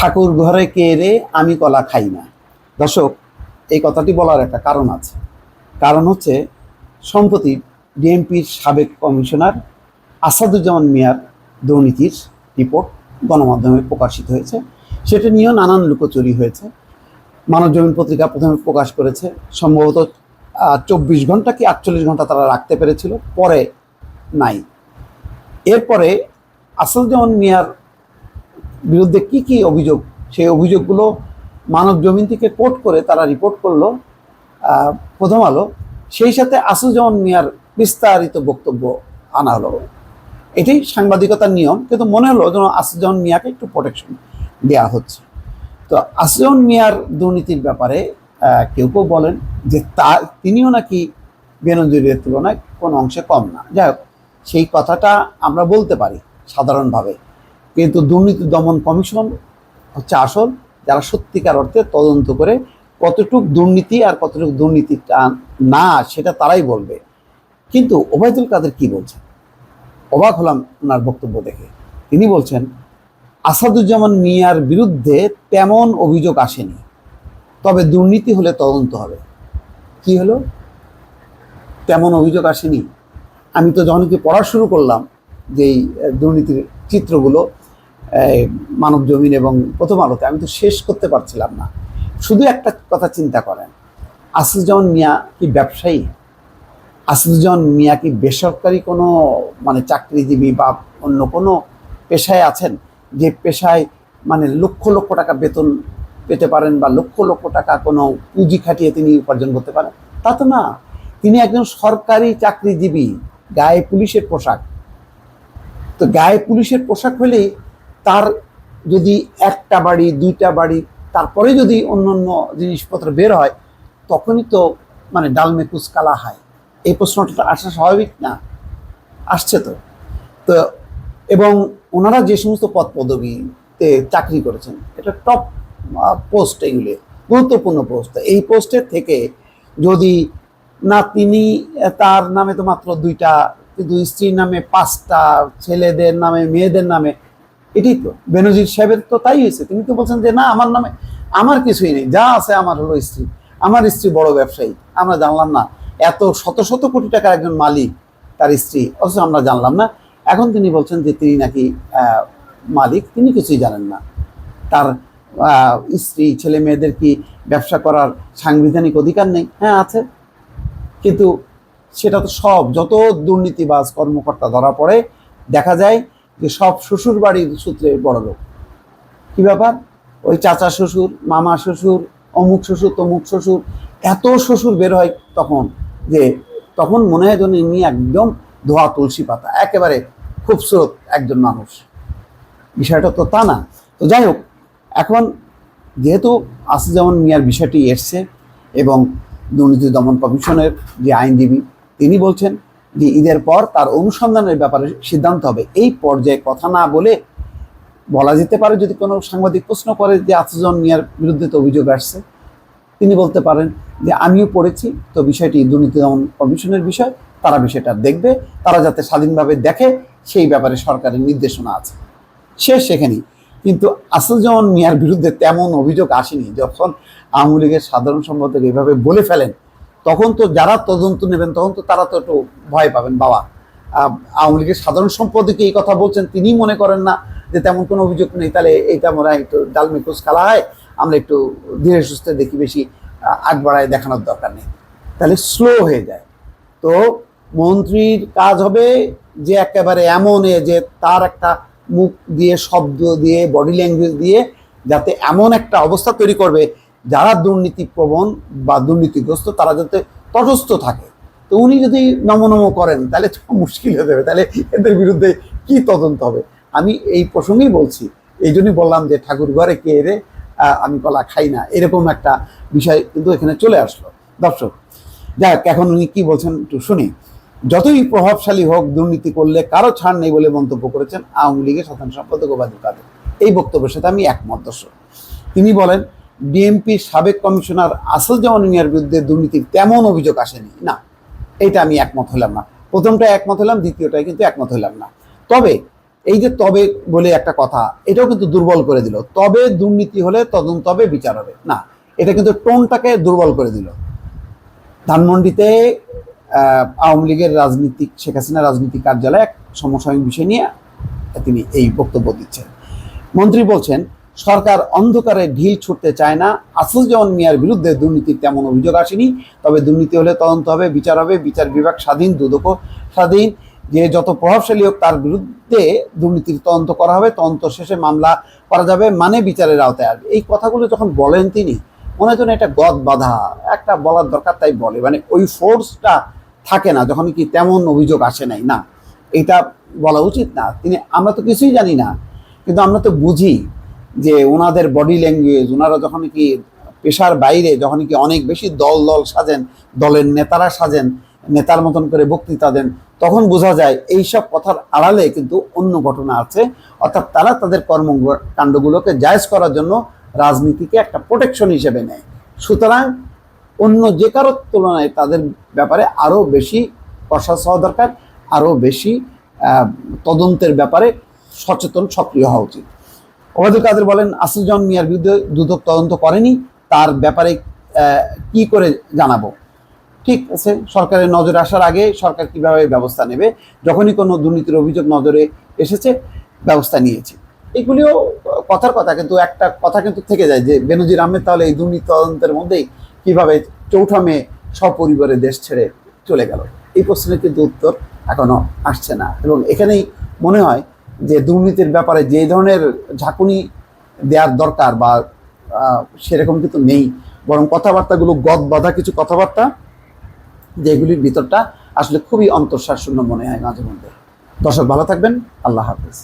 ঠাকুর ঘরে কে রে, আমি কলা খাই না। দর্শক, এই কথাটি বলার একটা কারণ আছে। কারণ হচ্ছে সম্প্রতি ডিএমপির সাবেক কমিশনার আসাদুজ্জামান মিয়ার দুর্নীতির রিপোর্ট গণমাধ্যমে প্রকাশিত হয়েছে। সেটা নিয়েও নানান লুকোচুরি হয়েছে। মানবজমিন পত্রিকা প্রথমে প্রকাশ করেছে, সম্ভবত 24 ঘন্টা কি 48 ঘন্টা তারা রাখতে পেরেছিল, পরে নাই। এরপরে আসাদুজ্জামান মিয়ার বিরুদ্ধে কি কি অভিযোগ, সেই অভিযোগগুলো মানবজমিন থেকে কোট করে তারা রিপোর্ট করলো প্রথম আলো। সেই সাথে আসাদুজ্জামান মিয়ার বিস্তারিত বক্তব্য আনা হলো। এটাই সাংবাদিকতার নিয়ম, কিন্তু মনে হলো যেন আসাদুজ্জামান মিয়াকে একটু প্রোটেকশন দেওয়া হচ্ছে। তো আসাদুজ্জামান মিয়ার দুর্নীতির ব্যাপারে কেউ কেউ বলেন যে তিনিও নাকি বেনজিরের তুলনায় কোনো অংশে কম না। যাই হোক, সেই কথাটা আমরা বলতে পারি সাধারণভাবে, কিন্তু দুর্নীতি দমন কমিশন হচ্ছে আসল, যারা সত্যিকার অর্থে তদন্ত করে কতটুকু দুর্নীতি আর কতটুকু দুর্নীতিটা না সেটা তারাই বলবে। কিন্তু ওবায়দুল কাদের কি বলছেন, অবাক হলাম ওনার বক্তব্য দেখে। তিনি বলছেন আসাদুজ্জামান মিয়ার বিরুদ্ধে তেমন অভিযোগ আসেনি, তবে দুর্নীতি হলে তদন্ত হবে। কি হলো, তেমন অভিযোগ আসেনি? আমি তো যখন কি পড়া শুরু করলাম যেই দুর্নীতির চিত্রগুলো মানবজমিন এবং প্রথম আলোতে, আমি তো শেষ করতে পারছিলাম না। শুধু একটা কথা চিন্তা করেন, আসাদুজ্জামান মিয়া কি ব্যবসায়ী? আসাদুজ্জামান মিয়া কি বেসরকারি কোনো চাকরিজীবী বা অন্য কোনো পেশায় আছেন, যে পেশায় লক্ষ লক্ষ টাকা বেতন পেতে পারেন বা লক্ষ লক্ষ টাকা কোনো পুঁজি খাটিয়ে তিনি উপার্জন করতে পারেন? তা তো না। তিনি একজন সরকারি চাকরিজীবী, গায়ে পুলিশের পোশাক। তো গায়ে পুলিশের পোশাক হলেই তার যদি একটা বাড়ি, দুইটা বাড়ি, তারপরে যদি অন্য অন্য জিনিসপত্র বের হয়, তখনই তো ডালমে কুচকালা হয়। এই প্রশ্নটা আসা স্বাভাবিক না? আসছে তো। তো এবং ওনারা যে সমস্ত পদ পদবিতে চাকরি করেছেন, এটা টপ পোস্ট, এগুলি গুরুত্বপূর্ণ পোস্ট। এই পোস্টের থেকে যদি না, তিনি তার নামে তো মাত্র 2টা, কিন্তু স্ত্রীর নামে 5টা, ছেলেদের নামে, মেয়েদের নামে, এটাই তো বেনজির সাহেবের তো তাই হয়েছে। তিনি তো বলছেন যে না, আমার নামে আমার কিছুই নেই, যা আছে আমার হলো স্ত্রী, আমার স্ত্রী বড় ব্যবসায়ী, আমরা জানলাম না। এত শত শত কোটি টাকার একজন মালিক তার স্ত্রী, অথচ আমরা জানলাম না। এখন তিনি বলছেন যে তিনি নাকি মালিক, তিনি কিছুই জানেন না। তার স্ত্রী, ছেলে মেয়েদের কি ব্যবসা করার সাংবিধানিক অধিকার নেই? হ্যাঁ, আছে। কিন্তু সেটা তো সব, যত দুর্নীতিবাজ কর্মকর্তা ধরা পড়ে, দেখা যায় যে সব শ্বশুর বাড়ির সূত্রে বড় লোক। কি ব্যাপার, ওই চাচা শ্বশুর, মামা শ্বশুর, অমুক শ্বশুর, তমুক শ্বশুর, এত শ্বশুর বের হয় তখন, যে তখন মনে হয় যেন ইনি একদম ধোয়া তুলসী পাতা, একেবারে খুবসুরত একজন মানুষ। বিষয়টা তো তা না। তো যাই হোক, এখন যেহেতু আসাদুজ্জামান মিয়ার বিষয়টি এসছে এবং দুর্নীতি দমন কমিশনের যে আইনজীবী, তিনি বলছেন যে ঈদের পর তার অনুসন্ধানের ব্যাপারে সিদ্ধান্ত হবে। এই পর্যায়ে কথা না বলে বলা যেতে পারে, যদি কোনো সাংবাদিক প্রশ্ন করে যে আসাদুজ্জামান মিয়ার বিরুদ্ধে তো অভিযোগ আসছে, তিনি বলতে পারেন যে আমিও পড়েছি, তো বিষয়টি দুর্নীতি দমন কমিশনের বিষয়, তারা বিষয়টা দেখবে, তারা যাতে স্বাধীনভাবে দেখে সেই ব্যাপারে সরকারের নির্দেশনা আছে, শেষ সেখানেই। কিন্তু আসাদুজ্জামান মিয়ার বিরুদ্ধে তেমন অভিযোগ আসেনি। যখন আওয়ামী লীগের সাধারণ সম্পাদক এভাবে বলে ফেলেন, তখন তো যারা তদন্ত নেবেন, তখন তো তারা তো একটু ভয় পাবেন। বাবা, আওয়ামী লীগের সাধারণ সম্পাদক এই কথা বলছেন, তিনি মনে করেন না যে তেমন কোনো অভিযোগ নেই, তাহলে এইটা মনে হয় একটু ডালমে কুচ খেলা হয়, আমরা একটু ধীরে সুস্থে দেখি, বেশি আগ বাড়ায় দেখানোর দরকার নেই, তাহলে স্লো হয়ে যায়। তো মন্ত্রীর কাজ হবে যে একেবারে এমন যে তার একটা মুখ দিয়ে, শব্দ দিয়ে, বডি ল্যাঙ্গুয়েজ দিয়ে যাতে এমন একটা অবস্থা তৈরি করবে, যারা দুর্নীতি প্রবণ বা দুর্নীতিগ্রস্ত তারা যাতে তটস্থ থাকে। তো উনি যদি নমনম করেন, তাহলে মুশকিল হয়ে যাবে, তাহলে এদের বিরুদ্ধে কি তদন্ত হবে? আমি এই প্রসঙ্গেই বলছি, এই জন্যই বললাম যে ঠাকুর ঘরে কে রে, আমি কলা খাই না, এরকম একটা বিষয় কিন্তু এখানে চলে আসলো। দর্শক, যাক, এখন উনি কি বলছেন একটু শুনি। যতই প্রভাবশালী হোক, দুর্নীতি করলে কারো ছাড় নেই বলে মন্তব্য করেছেন আওয়ামী লীগের সাধারণ সম্পাদক ওবায়দুল কাদের। এই বক্তব্যের সাথে আমি একমত। দর্শক, তিনি বলেন ডিএমপির সাবেক কমিশনার আসাদুজ্জামান মিয়ার বিরুদ্ধে দুর্নীতির তেমন অভিযোগ আসেনি। না, এটা আমি একমত হলাম না। প্রথমটা একমত হলাম, দ্বিতীয়টায় কিন্তু একমত হলাম না। তবে এই যে তবে বলে একটা কথা, এটাও কিন্তু দুর্বল করে দিল। তবে দুর্নীতি হলে তদন্ত হবে, বিচার হবে না, এটা কিন্তু টোনটাকে দুর্বল করে দিল। ধানমন্ডিতে আওয়ামী লীগের রাজনীতিক শেখ হাসিনা রাজনীতিক কার্যালয়ে এক সমসাময়িক বিষয় নিয়ে তিনি এই বক্তব্য দিচ্ছেন। মন্ত্রী বলছেন, সরকার অন্ধকারে ঢিল ছুটতে চায় না। আসাদুজ্জামান মিয়ার বিরুদ্ধে দুর্নীতির তেমন অভিযোগ আসেনি, তবে দুর্নীতি হলে তদন্ত হবে, বিচার হবে, বিচার বিভাগ স্বাধীন, দুদকও স্বাধীন। যে যত প্রভাবশালী হোক তার বিরুদ্ধে দুর্নীতির তদন্ত করা হবে, তদন্ত শেষে মামলা করা যাবে, মানে বিচারের আওতায় আসবে। এই কথাগুলো যখন বলেন তিনি, মনে হয় যেন একটা গদ বাঁধা একটা বলার দরকার তাই বলে, মানে ওই ফোর্সটা থাকে না যখন কি তেমন অভিযোগ আসে নাই, না এটা বলা উচিত না। আমরা তো কিছুই জানি না, কিন্তু আমরা তো বুঝি যে ওনাদের বডি ল্যাঙ্গুয়েজ, ওনারা যখন কি পেশার বাইরে যখন কি অনেক বেশি দল দল সাজেন, দলের নেতারা সাজেন, নেতার মতন করে বক্তৃতা দেন, তখন বোঝা যায় এইসব কথার আড়ালে কিন্তু অন্য ঘটনা আছে। অর্থাৎ তারা তাদের কর্মকাণ্ডগুলোকে জায়েজ করার জন্য রাজনীতিকে একটা প্রোটেকশন হিসেবে নেয়। সুতরাং অন্য যে কারোর তুলনায় তাদের ব্যাপারে আরও বেশি প্রশাস হওয়া দরকার, আরও বেশি তদন্তের ব্যাপারে সচেতন, সক্রিয় হওয়া উচিত। ওবায়দুল কাদের বলেন, আসাদুজ্জামান মিয়ার বিরুদ্ধে দুদক তদন্ত করেনি, তার ব্যাপারে কি করে জানাবো? ঠিক আছে, সরকারের নজরে আসার আগে সরকার কিভাবে ব্যবস্থা নেবে, যখনই কোনো দুর্নীতির অভিযোগ নজরে এসেছে ব্যবস্থা নিয়েছি। এগুলিও কথার কথা, কিন্তু একটা কথা কিন্তু থেকে যায় যে বেনজির আহমেদ তাহলে এই দুর্নীতি তদন্তের মধ্যেই কিভাবে 4 মে সপরিবারে দেশ ছেড়ে চলে গেল, এই প্রশ্নের কিন্তু উত্তর এখনো আসছে না। এবং এখানেই মনে হয় যে দুর্নীতির ব্যাপারে যে ধরনের ঝাঁকুনি দেওয়ার দরকার বা সেরকম কিন্তু নেই, বরং কথাবার্তাগুলো গদ বাঁধা কিছু কথাবার্তা, যেগুলির ভিতরটা আসলে খুবই অন্তঃসার শূন্য মনে হয় মাঝে মধ্যে। দর্শক ভালো থাকবেন, আল্লাহ হাফেজ।